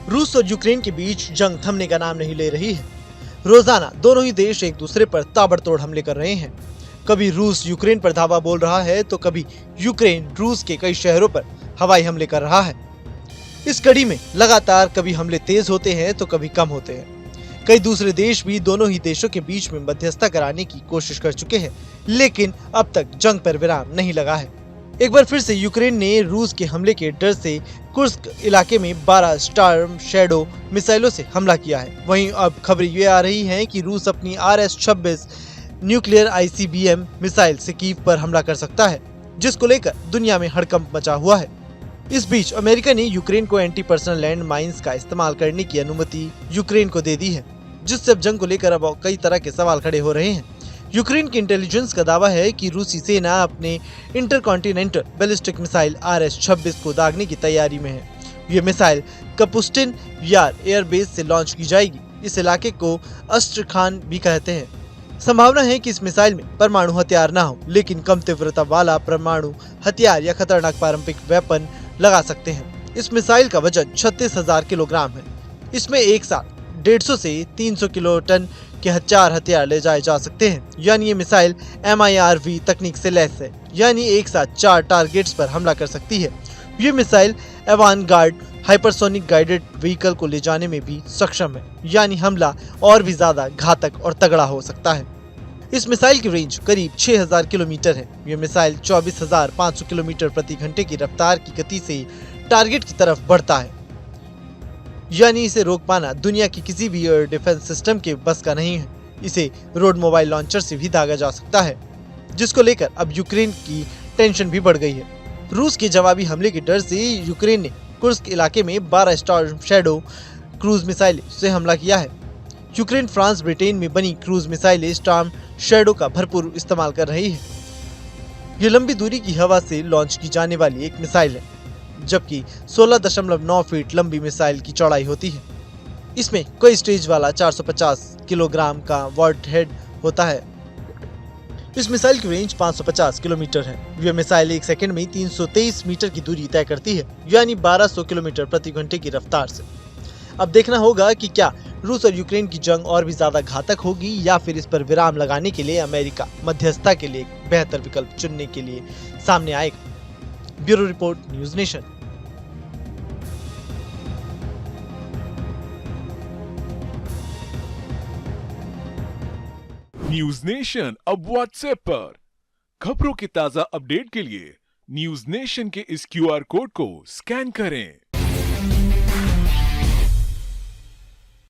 रूस और यूक्रेन के बीच जंग थमने का नाम नहीं ले रही है। रोजाना दोनों ही देश एक दूसरे पर ताबड़तोड़ हमले कर रहे हैं। कभी रूस यूक्रेन पर धावा बोल रहा है तो कभी यूक्रेन रूस के कई शहरों पर हवाई हमले कर रहा है। इस कड़ी में लगातार कभी हमले तेज होते हैं तो कभी कम होते हैं। कई दूसरे देश भी दोनों ही देशों के बीच में मध्यस्थता कराने की कोशिश कर चुके हैं, लेकिन अब तक जंग पर विराम नहीं लगा है। एक बार फिर से यूक्रेन ने रूस के हमले के डर से कुर्स्क इलाके में 12 स्टॉर्म शैडो मिसाइलों से हमला किया है। वहीं अब खबरें ये आ रही हैं कि रूस अपनी RS-26 न्यूक्लियर ICBM मिसाइल से कीव पर हमला कर सकता है, जिसको लेकर दुनिया में हड़कंप मचा हुआ है। इस बीच अमेरिका ने यूक्रेन को एंटी पर्सनल लैंड माइंस का इस्तेमाल करने की अनुमति यूक्रेन को दे दी है, जिससे अब जंग को लेकर अब कई तरह के सवाल खड़े हो रहे हैं। यूक्रेन की इंटेलिजेंस का दावा है कि रूसी सेना अपने इंटरकॉन्टिनेंटल बैलिस्टिक मिसाइल RS-26 को दागने की तैयारी में है। ये मिसाइल कपुस्टिन यार एयरबेस से लॉन्च की जाएगी। इस इलाके को अस्ट्रखान भी कहते हैं। संभावना है कि इस मिसाइल में परमाणु हथियार न हो, लेकिन कम तीव्रता वाला परमाणु हथियार या खतरनाक पारंपरिक वेपन लगा सकते हैं। इस मिसाइल का वजन 36,000 किलोग्राम है। इसमें एक साथ 150 से 300 किलोटन के 4 हथियार ले जाए जा सकते हैं। यानी ये मिसाइल MIRV तकनीक से लैस है, यानी एक साथ 4 टारगेट्स पर हमला कर सकती है। ये मिसाइल एवानगार्ड हाइपरसोनिक गाइडेड व्हीकल को ले जाने में भी सक्षम है, यानी हमला और भी ज्यादा घातक और तगड़ा हो सकता है। इस मिसाइल की रेंज करीब 6000 किलोमीटर है। ये मिसाइल 24,500 किलोमीटर प्रति घंटे की रफ्तार की गति से टारगेट की तरफ बढ़ता है, यानी इसे रोक पाना दुनिया की किसी भी एयर डिफेंस सिस्टम के बस का नहीं है। इसे रोड मोबाइल लॉन्चर से भी दागा जा सकता है, जिसको लेकर अब यूक्रेन की टेंशन भी बढ़ गई है। रूस के जवाबी हमले के डर से यूक्रेन ने कुर्स्क इलाके में 12 स्टॉर्म शैडो क्रूज मिसाइल से हमला किया है। यूक्रेन फ्रांस ब्रिटेन में बनी क्रूज मिसाइलें स्टॉर्म शैडो का भरपूर इस्तेमाल कर रही है। ये लंबी दूरी की हवा से लॉन्च की जाने वाली एक मिसाइल है, जबकि 16.9 फीट लंबी मिसाइल की चौड़ाई होती है। इसमें कई स्टेज वाला 450 किलोग्राम का वॉर्ड हेड होता है। इस मिसाइल की रेंज 550 किलोमीटर है। यह मिसाइल एक सेकंड में 323 मीटर की दूरी तय करती है, यानी 1200 किलोमीटर प्रति घंटे की रफ्तार से। अब देखना होगा कि क्या रूस और यूक्रेन की जंग और भी ज्यादा घातक होगी या फिर इस पर विराम लगाने के लिए अमेरिका मध्यस्थता के लिए एक बेहतर विकल्प चुनने के लिए सामने आएगा। Bureau report, news nation. News nation अब व्हाट्सएप पर खबरों के ताजा अपडेट के लिए न्यूज नेशन के इस QR कोड को स्कैन करें।